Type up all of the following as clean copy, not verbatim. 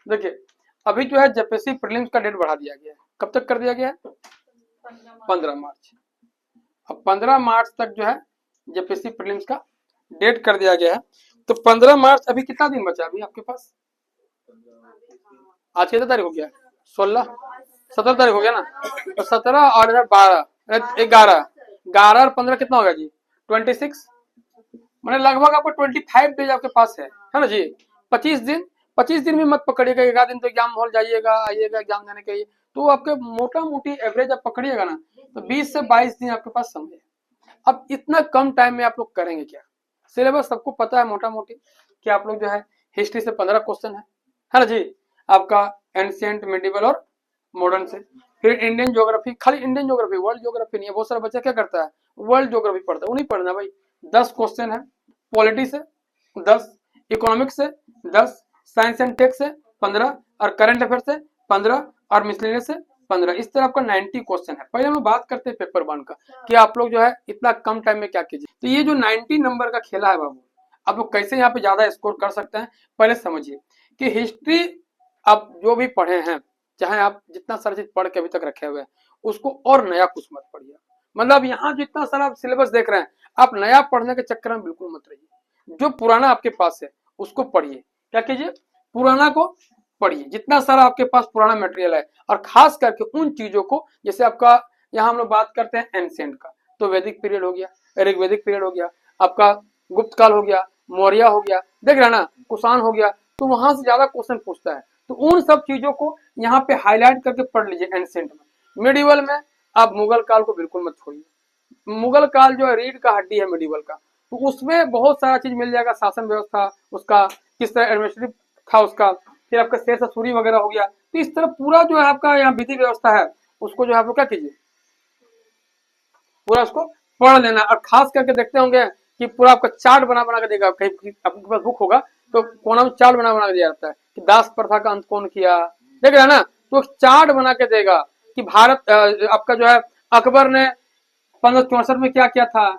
देखिए अभी जो है जेपीएससी प्रीलिम्स का डेट बढ़ा दिया गया है। कब तक कर दिया गया है? 15 मार्च। अब 15 मार्च तक जो है जेपीएससी प्रीलिम्स का डेट कर दिया गया है। तो 15 मार्च, अभी कितना दिन बचा अभी आपके पास? आज कितना तारीख हो गया? 16, 17 तारीख हो गया ना। तो 17 और इधर 12, 11, 11 और 15 कितना होगा जी? 26। मैंने लगभग आपको 25 डेज आपके पास है ना जी। 25 दिन। 25 दिन भी मत पकड़िएगा, एक आध दिन तो एग्जाम हॉल जाइएगा आइएगा एग्जाम देने के लिए, तो आपके मोटा मोटी एवरेज आप पकड़िएगा ना, तो 20 से 22 दिन आपके पास समय है। अब इतना कम टाइम में आप लोग करेंगे क्या? सिलेबस सबको पता है मोटा मोटी कि आप लोग जो है हिस्ट्री से 15 क्वेश्चन है ना जी, आपका एंशिएंट मिडिवल और मॉडर्न से, फिर इंडियन ज्योग्राफी, खाली इंडियन ज्योग्राफी, वर्ल्ड ज्योग्राफी नहीं है। बहुत सारा बच्चा क्या करता है, वर्ल्ड ज्योग्राफी पढ़ता है, वो नहीं पढ़ना भाई। 10 क्वेश्चन है, पॉलिटी से 10, इकोनॉमिक्स से 10, साइंस एंड टेक से 15, और करंट अफेयर से 15, और मिसलेनियस से 15। इस तरह आपका 90 क्वेश्चन है। पहले हम लोग बात करते हैं पेपर 1 का कि आप लोग जो है इतना कम टाइम में क्या कीजिए। तो ये जो 90 नंबर का खेला है बाबू, आप लोग कैसे यहाँ पे ज्यादा स्कोर कर सकते हैं, पहले समझिए कि हिस्ट्री आप जो भी पढ़े हैं, चाहे आप जितना सारा चीज पढ़ के अभी तक रखे हुए हैं, उसको और नया कुछ मत पढ़िए। मतलब यहाँ जितना सारा आप सिलेबस देख रहे हैं, आप नया पढ़ने के चक्कर में बिल्कुल मत रहिए। जो पुराना आपके पास है उसको पढ़िए। क्या कीजिए, पुराना को पढ़िए, जितना सारा आपके पास पुराना मटेरियल है, और खास करके उन चीजों को, जैसे आपका यहाँ हम लोग बात करते हैं एंशिएंट का, तो वैदिक पीरियड हो गया, ऋग्वैदिक पीरियड हो गया, आपका गुप्त काल हो गया, मौर्य हो गया, देख रहे ना, कुषाण हो गया, तो वहां से ज्यादा क्वेश्चन पूछता है। तो उन सब चीजों को यहाँ पे हाईलाइट करके पढ़ लीजिए एंशिएंट में। मिडिवल में आप मुगल काल को बिल्कुल मत छोड़िए। मुगल काल जो है रीढ़ का हड्डी है मिडिवल का, तो उसमें बहुत सारा चीज मिल जाएगा, शासन व्यवस्था उसका किस तरह एडमिनिस्ट्रेटिव था उसका, फिर आपका शेर सूरी वगैरह हो गया। तो इस तरह पूरा जो है आपका यहाँ विधि व्यवस्था है, उसको जो है आप लोग क्या कीजिए, पूरा उसको पढ़ लेना। और खास करके देखते होंगे कि पूरा आपका चार्ट बना बना के देगा, कहीं आपके पास बुक होगा तो कोना में चार्ट बना बना के दिया जाता है कि दास प्रथा का अंत कौन किया, देख रहे हैं ना, तो चार्ट बना के देगा कि भारत आपका जो है अकबर ने 1564 में क्या किया था,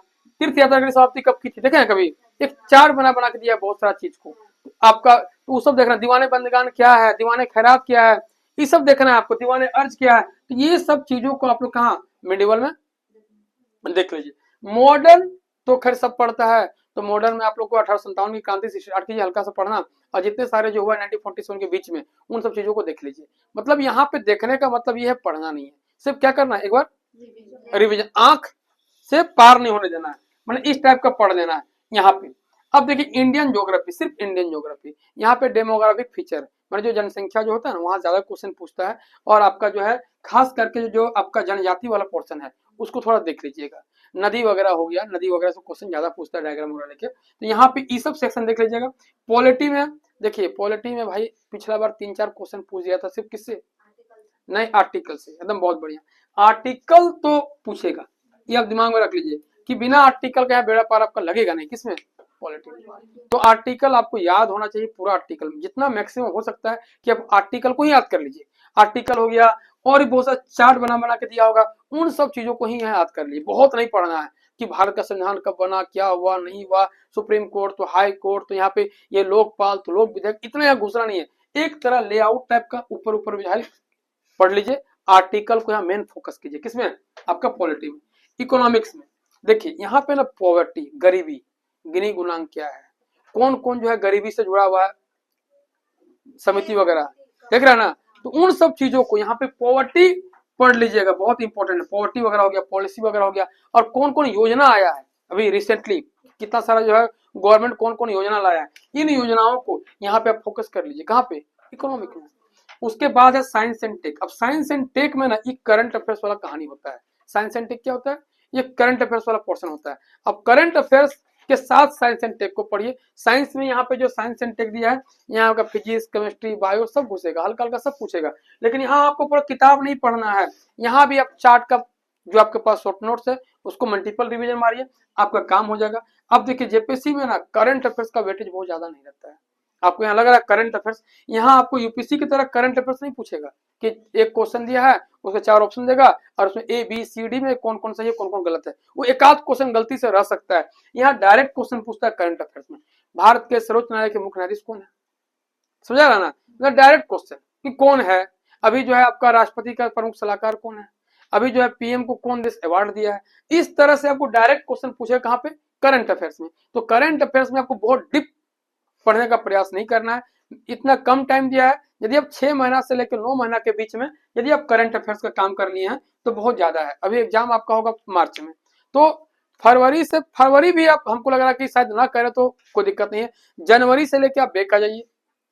तीर्थ यात्रा की समाप्ति कब की थी, देखे हैं कभी? एक चार्ट बना बना के दिया बहुत सारा चीज को आपका, तो वो सब देखना। दीवाने बंदगान क्या है, दीवाने खैरात क्या है, ये सब देखना है आपको, दीवाने अर्ज क्या है। तो ये सब चीजों को आप लोग कहाँ मिडिवल में देख लीजिए। मॉडर्न तो खैर सब पढ़ता है, तो मॉडर्न में आप लोग को 1857 की क्रांति से स्टार्ट कीजिए हल्का सा पढ़ना, और जितने सारे जो हुआ 1947 के बीच में, उन सब चीजों को देख लीजिए। मतलब यहाँ पे देखने का मतलब ये है पढ़ना नहीं है, सिर्फ क्या करना है, एक बार रिविजन, आंख से पार नहीं होने देना है, मतलब इस टाइप का पढ़ लेना है यहाँ पे। अब देखिए इंडियन ज्योग्राफी, सिर्फ इंडियन ज्योग्राफी, यहाँ पे डेमोग्राफिक फीचर, मतलब जो जनसंख्या जो होता है ना, वहाँ ज्यादा क्वेश्चन पूछता है। और आपका जो है खास करके जो आपका जनजाति वाला पोर्शन है, उसको थोड़ा देख लीजिएगा। नदी वगैरह हो गया, नदी वगैरह से क्वेश्चन ज्यादा पूछता है, डायग्राम वगैरह लेके, तो यहाँ पे ये सब सेक्शन देख लीजिएगा। पॉलिटी में देखिए, पॉलिटी में भाई पिछला बार 3-4 क्वेश्चन पूछ दिया था, सिर्फ किससे, नहीं आर्टिकल से, एकदम बहुत बढ़िया। आर्टिकल तो पूछेगा, ये आप दिमाग में रख लीजिए कि बिना आर्टिकल का बेड़ा पार आपका लगेगा नहीं, किसमें, पॉलिटी में। तो आर्टिकल आपको याद होना चाहिए, पूरा आर्टिकल में जितना मैक्सिमम हो सकता है कि आप आर्टिकल को ही याद कर लीजिए। आर्टिकल हो गया, और भी बहुत सारा चार्ट बना बना के दिया होगा, उन सब चीजों को ही याद कर लीजिए। बहुत नहीं पढ़ना है कि भारत का संविधान कब बना, क्या हुआ नहीं हुआ, सुप्रीम कोर्ट तो हाई कोर्ट, तो यहाँ पे ये लोकपाल तो लोक विधेयक, इतना यहाँ घुसना नहीं है। एक तरह लेआउट टाइप का ऊपर ऊपर पढ़ लीजिए। आर्टिकल को यहाँ मेन फोकस कीजिए, किसमें, आपका पॉलिटी में। इकोनॉमिक्स में देखिए यहाँ पे ना पॉवर्टी, गरीबी, गिनी गुणांक क्या है, कौन कौन जो है गरीबी से जुड़ा हुआ है, समिति वगैरह, देख रहे हैं ना, तो उन सब चीजों को यहाँ पे पॉवर्टी पढ़ लीजिएगा, बहुत इंपॉर्टेंट है। पॉवर्टी वगैरह हो गया, पॉलिसी वगैरह हो गया, और कौन कौन योजना आया है अभी रिसेंटली, कितना सारा जो है गवर्नमेंट कौन कौन योजना लाया है, इन योजनाओं को यहाँ पे आप फोकस कर लीजिए। कहाँ पे, इकोनॉमिक में। उसके बाद है साइंस एंड टेक। अब साइंस एंड टेक में ना एक करंट अफेयर्स वाला कहानी होता है। साइंस एंड टेक क्या होता है, ये करंट अफेयर्स वाला पोर्शन होता है। अब करंट अफेयर्स के साथ साइंस एंड टेक को पढ़िए। साइंस में यहाँ पे जो साइंस एंड टेक दिया है, यहाँ का फिजिक्स, केमिस्ट्री, बायो सब घुसेगा, हल्का हल्का सब पूछेगा। लेकिन यहाँ आपको पूरा किताब नहीं पढ़ना है, यहाँ भी आप चार्ट का जो आपके पास शॉर्ट नोट्स है उसको मल्टीपल रिवीजन मारिए, आपका काम हो जाएगा। अब देखिए जेपीएससी में ना करंट अफेयर्स का वेटेज बहुत ज्यादा नहीं रहता है। आपको यहाँ लग रहा है करंट अफेयर्स, यहाँ आपको यूपीएससी की तरह करंट अफेयर्स नहीं पूछेगा कि एक क्वेश्चन दिया है उसके 4 ऑप्शन देगा और उसमें ए बी सी डी में कौन कौन सही है कौन कौन गलत है, वो एक आध क्वेश्चन गलती से रह सकता है। यहाँ डायरेक्ट क्वेश्चन पूछता है करंट अफेयर्स में, भारत के सर्वोच्च न्यायालय के मुख्य न्यायाधीश कौन है, समझा रहा ना, डायरेक्ट क्वेश्चन कि कौन है, अभी जो है आपका राष्ट्रपति का प्रमुख सलाहकार कौन है, अभी जो है पीएम को कौन देश अवार्ड दिया है। इस तरह से आपको डायरेक्ट क्वेश्चन पूछेगा कहाँ पे, करंट अफेयर्स में। तो करंट अफेयर्स में आपको बहुत डीप पढ़ने का प्रयास नहीं करना है, इतना कम टाइम दिया है। यदि आप 6 महीना से लेकर 9 महीना के बीच में यदि आप करंट अफेयर्स का काम कर लिए हैं तो बहुत ज्यादा है। अभी एग्जाम आपका होगा मार्च में, तो फरवरी भी आप, हमको लग रहा है कि शायद ना करें तो कोई दिक्कत नहीं है, जनवरी से लेके आप बेक आ जाइए,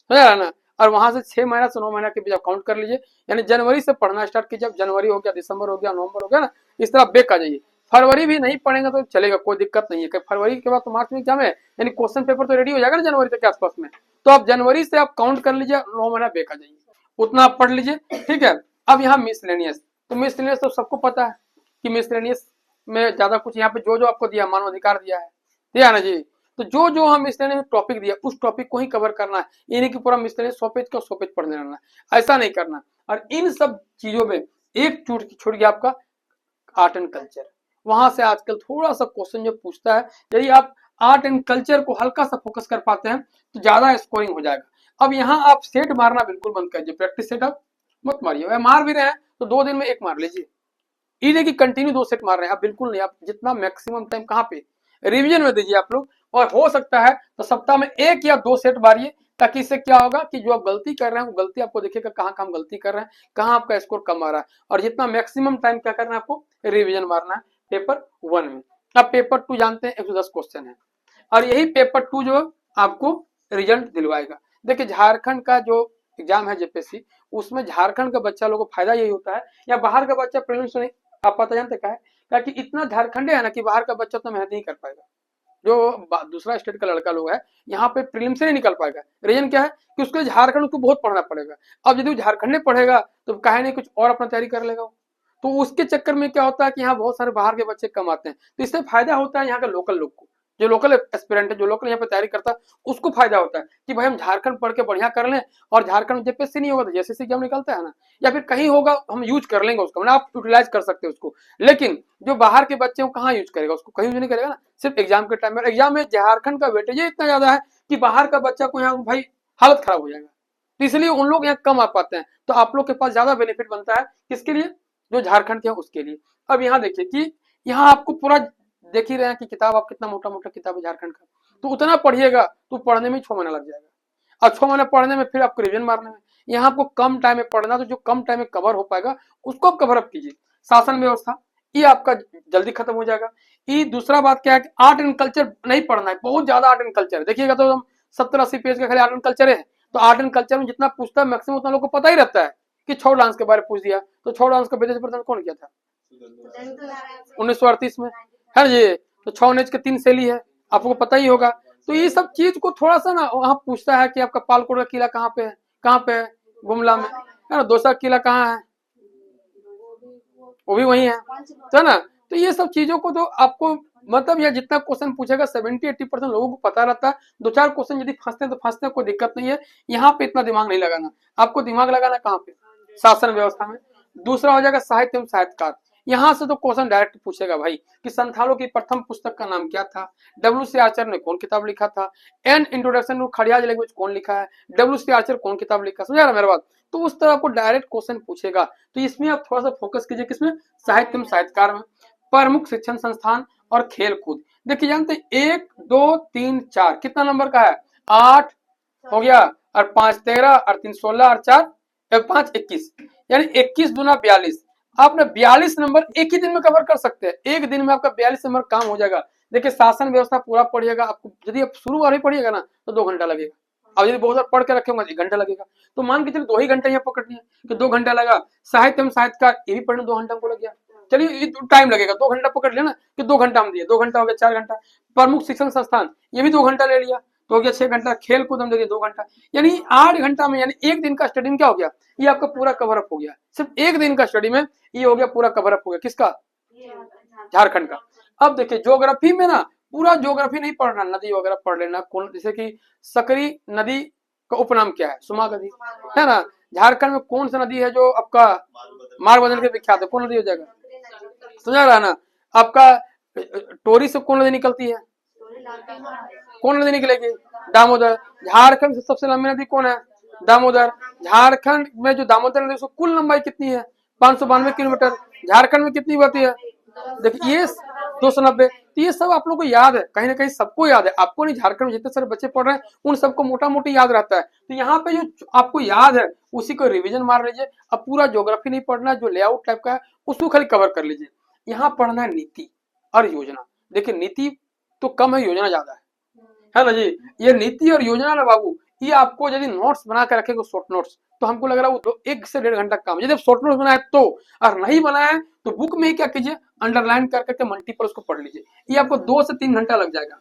समझा ना। और वहां से 6 महीना से 9 महीना के बीच आप काउंट कर लीजिए, यानी जनवरी से पढ़ना स्टार्ट कीजिए। अब जनवरी हो गया, दिसंबर हो गया, नवंबर हो गया ना, इस तरह बेक आ जाइए। फरवरी भी नहीं पढ़ेंगे तो चलेगा, कोई दिक्कत नहीं है। फरवरी के बाद तो मार्च में एग्जाम है, यानी क्वेश्चन पेपर तो रेडी हो जाएगा ना जनवरी तक के आसपास में। तो आप जनवरी से आप काउंट कर लीजिए, 9 महीना बेक आ जाइए, उतना आप पढ़ लीजिए, ठीक है। अब यहाँ मिसलेनियस, तो मिसलेनियस तो सबको पता है कि मिसलेनियस में ज्यादा कुछ यहाँ पे जो आपको दिया, मानव अधिकार दिया ना जी। तो जो हम मिसलेनियस टॉपिक दिया उस टॉपिक को ही कवर करना है, ये नहीं कि पूरा मिसलेनियस 100 पेज का 100 पेज पढ़ने रहना है, ऐसा नहीं करना। और इन सब चीजों में एक छूट गया आपका आर्ट एंड कल्चर। वहां से आजकल थोड़ा सा क्वेश्चन जो पूछता है, यदि आप आर्ट एंड कल्चर को हल्का सा फोकस कर पाते हैं तो ज्यादा स्कोरिंग हो जाएगा। अब यहाँ आप सेट मारना बिल्कुल बंद कीजिए, प्रैक्टिस सेट आप मत मारिए, मार भी रहे हैं तो 2 दिन में एक मार लीजिए, ये नहीं कि कंटिन्यू 2 सेट मार रहे हैं आप, बिल्कुल नहीं। आप जितना मैक्सिमम टाइम कहाँ पे रिवीजन में दीजिए आप लोग, और हो सकता है तो सप्ताह में 1 या 2 सेट मारिए, ताकि इससे क्या होगा कि जो आप गलती कर रहे हैं वो गलती आपको दिखेगा, कहाँ हम गलती कर रहे हैं, कहाँ आपका स्कोर कम आ रहा है। और जितना मैक्सिमम टाइम क्या करना है आपको, रिविजन मारना है पेपर 1 में। अब पेपर 2 जानते हैं 110 क्वेश्चन है, और यही पेपर 2 जो आपको रिजल्ट दिलवाएगा। देखिए झारखंड का जो एग्जाम है जेपीएससी, उसमें झारखंड का बच्चा लोगों को फायदा यही होता है, या बाहर का बच्चा प्रीलिम्स नहीं, आप पता जानते क्या है कि इतना झारखंड है ना कि बाहर का बच्चा तो मेहनत नहीं कर पाएगा, जो दूसरा स्टेट का लड़का लोग है यहाँ पे प्रीलिम से नहीं निकल पाएगा। रीजन क्या है कि उसके झारखंड को बहुत पढ़ना पड़ेगा। अब यदि वो झारखंड में पढ़ेगा तो कहे नहीं कुछ और अपना तैयारी कर लेगा, तो उसके चक्कर में क्या होता है कि यहाँ बहुत सारे बाहर के बच्चे कम आते हैं। तो इससे फायदा होता है यहाँ के लोकल लोग को, जो लोकल एस्पिरेंट है, जो लोकल यहाँ पे तैयारी करता है, उसको फायदा होता है कि भाई हम झारखंड पढ़ के बढ़िया कर लें, और झारखंड जेपीएससी नहीं होगा तो जेएसएससी एग्जाम निकलता है ना, या फिर कहीं होगा हम यूज कर लेंगे उसको, मतलब आप यूटिलाइज कर सकते हैं उसको। लेकिन जो बाहर के बच्चे को कहाँ यूज करेगा, उसको कहीं यूज नहीं करेगा ना, सिर्फ एग्जाम के टाइम में। एग्जाम में झारखंड का वेटेज इतना ज्यादा है कि बाहर का बच्चा को यहाँ भाई हालत खराब हो जाएगा, तो इसलिए उन लोग यहाँ कम आ पाते हैं। तो आप लोग के पास ज्यादा बेनिफिट बनता है, किसके लिए, जो झारखंड के हैं उसके लिए। अब यहाँ देखिए कि यहाँ आपको पूरा देख ही रहे हैं कि किताब आप कितना मोटा मोटा किताब है झारखंड का, तो उतना पढ़िएगा तो पढ़ने में 6 महीना लग जाएगा, और 6 महीने पढ़ने में फिर आपको रिवीजन मारने में। यहाँ आपको कम टाइम में पढ़ना, तो जो कम टाइम में कवर हो पाएगा उसको आप कवर अप कीजिए। शासन व्यवस्था ये आपका जल्दी खत्म हो जाएगा। ये दूसरा बात क्या है कि आर्ट एंड कल्चर नहीं पढ़ना है, बहुत ज्यादा आर्ट एंड कल्चर देखिएगा तो 70-80 पेज का खाली आर्ट एंड कल्चर है। तो आर्ट एंड कल्चर में जितना पूछता है मैक्सिमम उतना लोग को पता ही रहता है कि छौ डांस के बारे में पूछ दिया, तो छौ डांस का विदेश प्रदर्शन कौन किया था 1938 में, है ना जी। तो 6 नेज के 3 शैली है, आपको पता ही होगा। तो ये सब चीज को थोड़ा सा ना वहाँ पूछता है कि आपका पालकोट का किला कहाँ पे है, कहाँ पे है, गुमला में, है ना। दोसा किला कहाँ है, वो भी वही है, तो है ना। तो ये सब चीजों को तो आपको मतलब यह जितना क्वेश्चन पूछेगा 70-80% लोगों को पता रहता है। 2-4 क्वेश्चन यदि फंसते हैं तो फंसते हैं, कोई दिक्कत नहीं है। यहाँ पे इतना दिमाग नहीं लगाना, आपको दिमाग लगाना कहाँ पे, शासन व्यवस्था में। दूसरा हो जाएगा साहित्य एवं साहित्यकार, यहाँ से तो क्वेश्चन डायरेक्ट पूछेगा भाई कि संथालों की प्रथम पुस्तक का नाम क्या था, डब्ल्यू.सी. आर्चर ने कौन किताब लिखा था, एन इंट्रोडक्शन टू खड़ियाज लैंग्वेज कौन लिखा है, डब्ल्यू.सी. आर्चर कौन किताब लिखा, समझा रहा मेरा बात। तो उस तरह आपको डायरेक्ट क्वेश्चन पूछेगा, तो इसमें आप थोड़ा सा फोकस कीजिए, किसमें, साहित्य एवं साहित्यकार में। प्रमुख शिक्षण संस्थान और खेल कूद, देखिए जानते 1 2 3 4 कितना नंबर का है, 8 हो गया, और 5 13, और 3 16, और 4 5 21, यानी 21 दूना 42। आपने 42 नंबर एक ही दिन में कवर कर सकते हैं, एक दिन में आपका 42 नंबर काम हो जाएगा। देखिए शासन व्यवस्था पूरा पढ़िएगा, आपको यदि आप शुरू वाली पढ़िएगा ना तो 2 घंटा लगेगा, अब यदि बहुत पढ़ के रखे होंगे 1 घंटा लगेगा। तो मान के चलिए 2 ही घंटे यहाँ पकड़ लिए कि 2 घंटा लगा। साहित्य एवं साहित्यकार ये भी पढ़ने 2 घंटा हमको लग गया, चलिए टाइम लगेगा, 2 घंटा पकड़ लिया ना कि 2 घंटा हम दिए, 2 घंटा हो गया 4 घंटा। प्रमुख शिक्षण संस्थान ये भी 2 घंटा ले लिया, तो हो गया 6 घंटा। खेल कूद हम दे दिए 2 घंटा, यानी 8 घंटा में, यानी एक दिन का स्टडी में क्या हो गया, ये आपका पूरा कवर अप हो गया। सिर्फ एक दिन का स्टडी में ये हो गया पूरा कवर अप हो गया, किसका, झारखंड का। अब देखिए ज्योग्राफी में ना पूरा ज्योग्राफी नहीं पढ़ना, नदी वगैरह पढ़ लेना, कौन जैसे कि सकरी नदी का उपनाम क्या है, सुमा नदी, है ना। झारखंड में कौन सा नदी है जो आपका मार्ग बदल के विख्यात है, कौन नदी हो जाएगा, समझा रहा ना। आपका टोरी से कौन नदी निकलती है, कौन नदी निकलेगी, दामोदर। झारखंड से सबसे लंबी नदी कौन है, दामोदर। झारखंड में जो दामोदर नदी, उसको कुल लंबाई कितनी है? 592 किलोमीटर। झारखंड में कितनी बहती है? देखिए ये 290। तो ये सब आप लोग को याद है, कहीं ना कहीं सबको याद है, आपको नहीं, झारखंड में जितने सारे बच्चे पढ़ रहे हैं उन सबको मोटा मोटी याद रहता है। तो यहाँ पे जो आपको याद है उसी को रिवीजन मार लीजिए। अब पूरा ज्योग्राफी नहीं पढ़ना, जो लेआउट टाइप का है उसको खाली कवर कर लीजिए। यहाँ पढ़ना है नीति और योजना। देखिए नीति तो कम है, योजना ज्यादा है ना जी। ये नीति और योजना ना बाबू, ये आपको यदि नोट्स बना के रखेगा शॉर्ट नोट्स, तो हमको लग रहा है वो 1 से 1.5 घंटा काम। यदि शॉर्ट नोट्स बनाए तो, और नहीं बनाए तो बुक में ही क्या कीजिए, अंडरलाइन कर करके मल्टीपल उसको पढ़ लीजिए। ये आपको 2 से 3 घंटा लग जाएगा,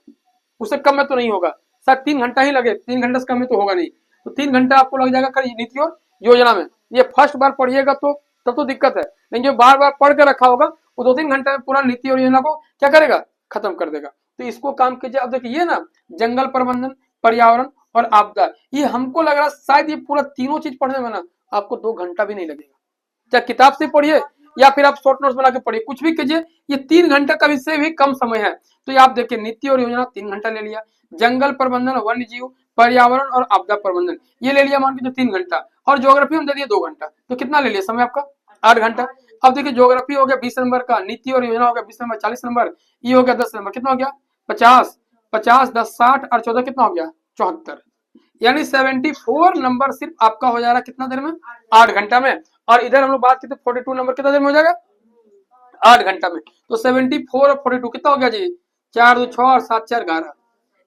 उससे कम में तो नहीं होगा। शायद 3 घंटा ही लगे, 3 घंटे से कम में तो होगा नहीं। तो 3 घंटा आपको लग जाएगा कर नीति और योजना में। ये फर्स्ट बार पढ़िएगा तो तब तो दिक्कत है, लेकिन जो बार बार पढ़ के रखा होगा वो 2-3 घंटे में पूरा नीति और योजना को क्या करेगा, खत्म कर देगा। तो इसको काम कीजिए। अब देखिए ये ना, जंगल प्रबंधन, पर्यावरण और आपदा, ये हमको लग रहा है शायद ये पूरा तीनों चीज पढ़ने में ना आपको 2 घंटा भी नहीं लगेगा। चाहे किताब से पढ़िए या फिर आप शॉर्ट नोट्स बना के पढ़िए, कुछ भी कीजिए, ये 3 घंटे का भी से भी कम समय है। तो ये आप देखिए, नीति और योजना 3 घंटा ले लिया, जंगल प्रबंधन, वन्य जीव, पर्यावरण और आपदा प्रबंधन ये ले लिया मान के जो 3 घंटा, और ज्योग्राफी हम दे दिए 2 घंटा। तो कितना ले लिया समय आपका? 8 घंटा। अब देखिए ज्योग्राफी हो गया 20 नंबर का, नीति और योजना हो गया 20 नंबर, 40 नंबर, ये हो गया 10 नंबर, कितना हो गया? 50। 50 10 60 और 14 कितना हो गया? 74। यानी 74 नंबर सिर्फ आपका हो जा रहा है कितना देर में? 8 घंटा में। और इधर हम लोग बात करते 42 नंबर कितना देर में हो जाएगा? 8 घंटा में। तो 74 और 42 कितना हो गया जी? 4 2 6 और 7 4 11,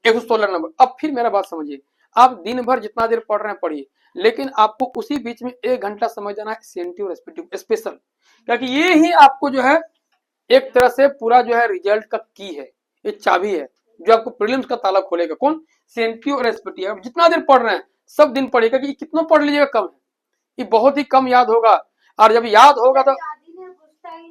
116 नंबर। अब फिर मेरा बात समझिए, आप दिन भर जितना देर पढ़ रहे हैं पढ़िए, लेकिन आपको उसी बीच में 1 घंटा समझ जाना है सीएनटी और स्पेशल, क्योंकि ये ही आपको जो है एक तरह से पूरा जो है रिजल्ट का की है, ये चाबी है जो आपको प्रीलिम्स का ताला खोलेगा। कौन? सीएनटी और एसपीटी। अब जितना देर पढ़ रहे हैं सब दिन पढ़िएगा, कि कितना पढ़ लीजिएगा कम है, ये बहुत ही कम याद होगा। और जब याद होगा तो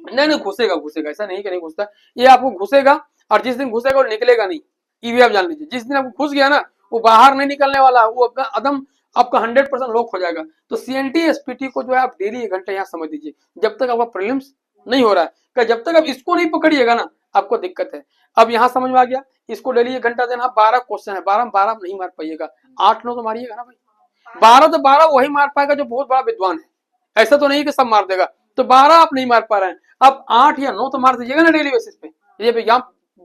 नहीं घुसेगा, घुसेगा, ऐसा नहीं कि नहीं घुसता, ये आपको घुसेगा। और जिस दिन घुसेगा वो निकलेगा नहीं, ये भी आप जान लीजिए। जिस दिन आपको घुस गया ना, वो बाहर नहीं निकलने वाला, वो अपना अदम आपका 100% लॉक हो जाएगा। तो सीएनटी एसपीटी को जो है आप डेली 1 घंटा यहाँ समझ दीजिए, जब तक आपका प्रीलिम्स नहीं हो रहा है। जब तक आप इसको नहीं पकड़िएगा ना आपको दिक्कत है। अब यहाँ समझ में आ गया, इसको डेली 1 घंटा देना। 12 क्वेश्चन है, 12 में 12 नहीं मार पाइएगा, 8-9 तो मारिएगा ना भाई। 12 तो 12 वही मार पाएगा जो बहुत बड़ा विद्वान है, ऐसा तो नहीं कि सब मार देगा। तो 12 आप नहीं मार पा रहे हैं, आप 8 या 9 तो मार दीजिएगा ना डेली बेसिस पे। ये एग्जाम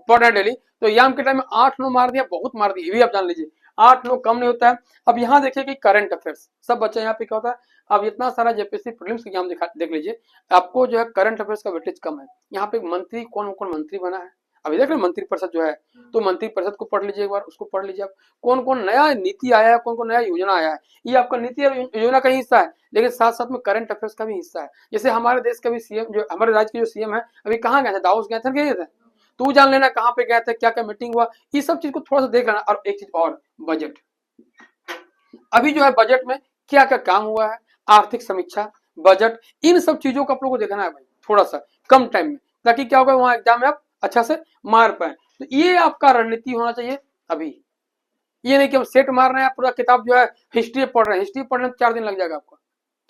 पढ़ रहे हैं डेली, तो एग्जाम के टाइम में 8-9 मार दिया, बहुत मार दिया, ये भी आप जान लीजिए। 8-9 कम नहीं होता है। अब यहाँ देखिए कि करंट अफेयर्स सब बच्चे यहाँ पे क्या होता है, अब इतना सारा जेपीएससी प्रीलिम्स एग्जाम देख लीजिए, आपको जो है करंट अफेयर्स का वेटेज कम है। यहाँ पे मंत्री कौन कौन मंत्री बना है अभी देख रहे, मंत्री परिषद जो है, तो मंत्री परिषद को पढ़ लीजिए एक बार, उसको पढ़ लीजिए आप। कौन कौन नया नीति आया है, कौन कौन नया योजना आया है, ये आपका नीति और योजना का ही हिस्सा है, लेकिन साथ साथ में करंट अफेयर्स का भी हिस्सा है। जैसे हमारे देश का भी सीएम, जो हमारे राज्य के जो सीएम है, अभी कहाँ गए थे? दावोस गए थे, गए थे? तू जान लेना कहाँ पे गए थे, क्या क्या मीटिंग हुआ, ये सब चीज को थोड़ा सा देख लेना। और एक चीज और, बजट। अभी जो है बजट में क्या क्या काम हुआ है, आर्थिक समीक्षा, बजट, इन सब चीजों को आप लोगों को देखना है भाई, थोड़ा सा कम टाइम में, ताकि क्या होगा वहां एग्जाम में आप अच्छा से मार पाए। तो ये आपका रणनीति होना चाहिए अभी। ये नहीं कि हम सेट मार रहे हैं, पूरा किताब जो है हिस्ट्री पढ़ रहे हैं, हिस्ट्री पढ़ने में 4 दिन लग जाएगा आपको,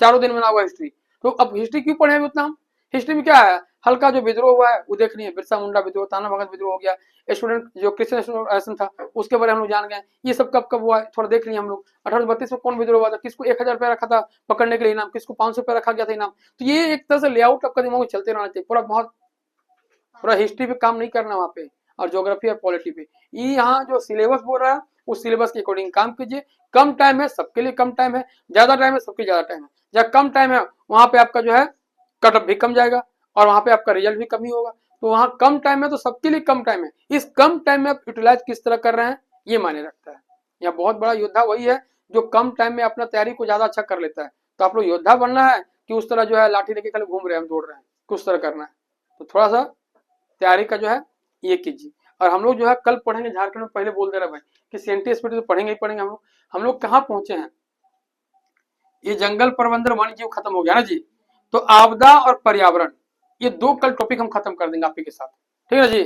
4 दिन में ना होगा हिस्ट्री। तो अब हिस्ट्री क्यों पढ़े उतना हम? हिस्ट्री में क्या है, हल्का जो विद्रोह हुआ है वो देखनी है, बिरसा मुंडा विद्रोह, ताना भगत विद्रोह हो गया, स्टूडेंट जो क्रिश्चियन स्टूडेंट था उसके बारे में हम लोग जान गए, ये सब कब कब हुआ थोड़ा देख लिया हम लोग। 1832 में कौन विद्रोह हुआ था, किसको 1000 रुपया रखा था पकड़ने के लिए इनाम, किसको 500 रुपया रखा गया था इनाम। तो ये एक तरह से लेआउट आपका दिमाग में चलते रहना चाहिए, पूरा बहुत पूरा हिस्ट्री पे काम नहीं करना वहाँ पे, और ज्योग्राफी और पॉलिटी पे। ये यहाँ जो सिलेबस बोल रहा है उस सिलेबस के अकॉर्डिंग काम कीजिए। कम टाइम है सबके लिए, कम टाइम है, ज्यादा टाइम है सबके ज्यादा टाइम है। जहाँ कम टाइम है वहां पे आपका जो है कट ऑफ भी कम जाएगा, और वहां पे आपका रिजल्ट भी कम ही होगा। तो वहां कम टाइम है तो सबके लिए कम टाइम है, इस कम टाइम में आप यूटिलाइज किस तरह कर रहे हैं ये मायने रखता है। यहाँ बहुत बड़ा योद्धा वही है जो कम टाइम में अपना तैयारी को ज्यादा अच्छा कर लेता है। तो आप लोग योद्धा बनना है कि उस तरह जो है लाठी लेके खाली घूम रहे हैं, दौड़ रहे हैं, किस तरह करना है। तो थोड़ा सा तैयारी का जो है ये कीजिए। और हम लोग जो है कल पढ़ेंगे झारखंड में, पहले बोल दे रहा भाई कि सीएनटी एसपीटी तो पढ़ेंगे ही पढ़ेंगे। हम लोग कहाँ पहुंचे हैं, ये जंगल प्रबंधन वन्य जीव खत्म हो गया ना जी। तो आपदा और पर्यावरण, ये 2 कल टॉपिक हम खत्म कर देंगे आप ही के साथ, ठीक है ना जी।